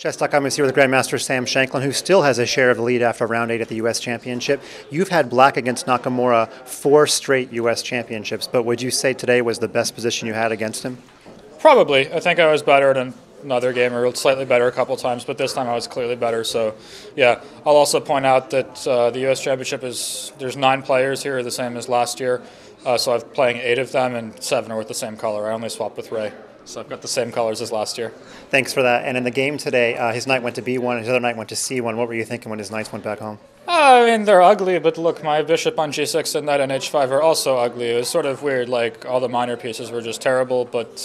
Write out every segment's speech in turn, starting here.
Chess Takam is here with Grandmaster Sam Shankland, who still has a share of the lead after round 8 at the U.S. Championship. You've had black against Nakamura 4 straight U.S. Championships, but would you say today was the best position you had against him? Probably. I think I was better than another game, or slightly better a couple times, but this time I was clearly better. So, yeah. I'll also point out that the U.S. Championship there's 9 players here, the same as last year. So I'm playing 8 of them, and 7 are with the same color. I only swapped with Ray. So I've got the same colors as last year. Thanks for that. And in the game today, his knight went to B1, his other knight went to C1. What were you thinking when his knights went back home? I mean, they're ugly, but look, my bishop on G6 and knight on H5 are also ugly. It was sort of weird, like all the minor pieces were just terrible, but it's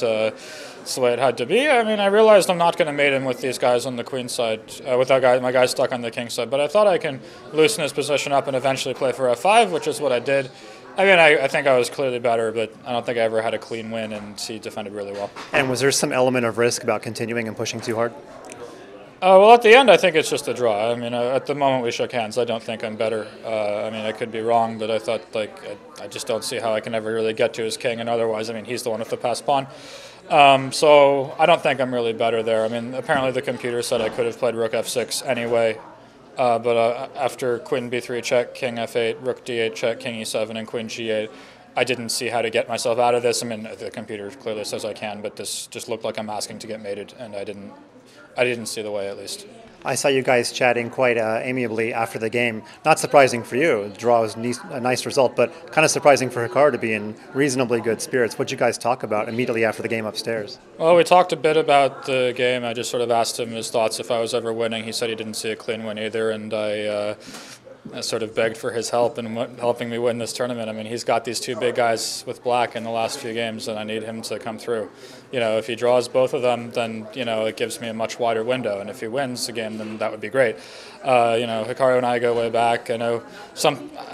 the way it had to be. I mean, I realized I'm not going to mate him with these guys on the queen side, with my guy stuck on the king side, but I thought I can loosen his position up and eventually play for F5, which is what I did. I mean, I think I was clearly better, but I don't think I ever had a clean win, and he defended really well. And was there some element of risk about continuing and pushing too hard? Well, at the end, I think it's just a draw. I mean, at the moment we shook hands, I don't think I'm better. I mean, I could be wrong, but I thought, like, I just don't see how I can ever really get to his king, and otherwise, I mean, he's the one with the passed pawn. So I don't think I'm really better there. I mean, apparently the computer said I could have played rook f6 anyway, but after queen b3 check, king f8, rook d8 check, king e7, and queen g8, I didn't see how to get myself out of this. I mean, the computer clearly says I can, but this just looked like I'm asking to get mated, and I didn't see the way, at least. I saw you guys chatting quite amiably after the game. Not surprising for you. The draw was a nice result, but kind of surprising for Hikaru to be in reasonably good spirits. What did you guys talk about immediately after the game upstairs? Well, we talked a bit about the game. I just sort of asked him his thoughts if I was ever winning. He said he didn't see a clean win either, and I sort of begged for his help in helping me win this tournament. I mean, he's got these 2 big guys with black in the last few games, and I need him to come through. You know, if he draws both of them, then, you know, it gives me a much wider window, and if he wins the game, then that would be great. You know, Hikaru and I go way back. I know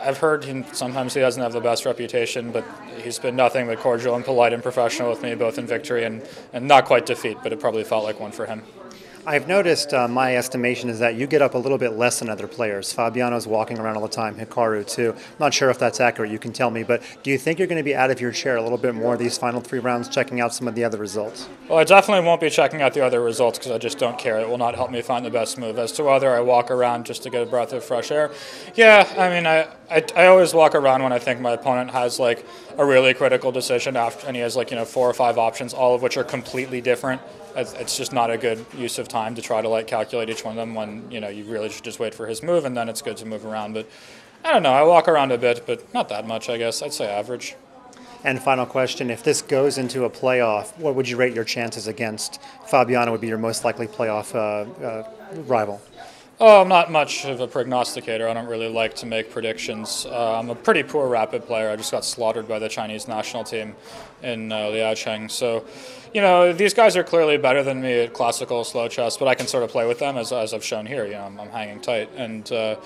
I've heard sometimes he doesn't have the best reputation, but he's been nothing but cordial and polite and professional with me, both in victory and not quite defeat, but it probably felt like one for him. I've noticed, my estimation is that you get up a little bit less than other players. Fabiano's walking around all the time, Hikaru too. I'm not sure if that's accurate, you can tell me, but do you think you're going to be out of your chair a little bit more these final 3 rounds, checking out some of the other results? Well, I definitely won't be checking out the other results because I just don't care. It will not help me find the best move. As to whether I walk around just to get a breath of fresh air, yeah, I mean, I always walk around when I think my opponent has like a really critical decision and he has like, you know, 4 or 5 options, all of which are completely different. It's just not a good use of time to try to like calculate each one of them when, you know, you really should just wait for his move, and then it's good to move around. But I don't know, I walk around a bit, but not that much, I guess. I'd say average. And final question, if this goes into a playoff, what would you rate your chances against Fabiano would be your most likely playoff rival? Oh, I'm not much of a prognosticator. I don't really like to make predictions. I'm a pretty poor rapid player. I just got slaughtered by the Chinese national team in Liaocheng. So, you know, these guys are clearly better than me at classical slow chess, but I can sort of play with them as I've shown here. You know, I'm hanging tight. And I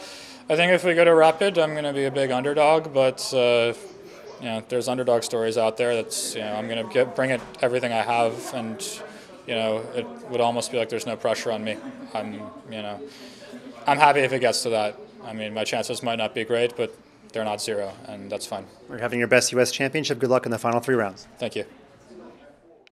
think if we go to rapid, I'm going to be a big underdog, but you know, there's underdog stories out there. That's, you know, I'm going to bring it everything I have, and you know, it would almost be like there's no pressure on me. I'm happy if it gets to that. I mean, my chances might not be great, but they're not 0, and that's fine. We're having your best U.S. championship. Good luck in the final 3 rounds. Thank you.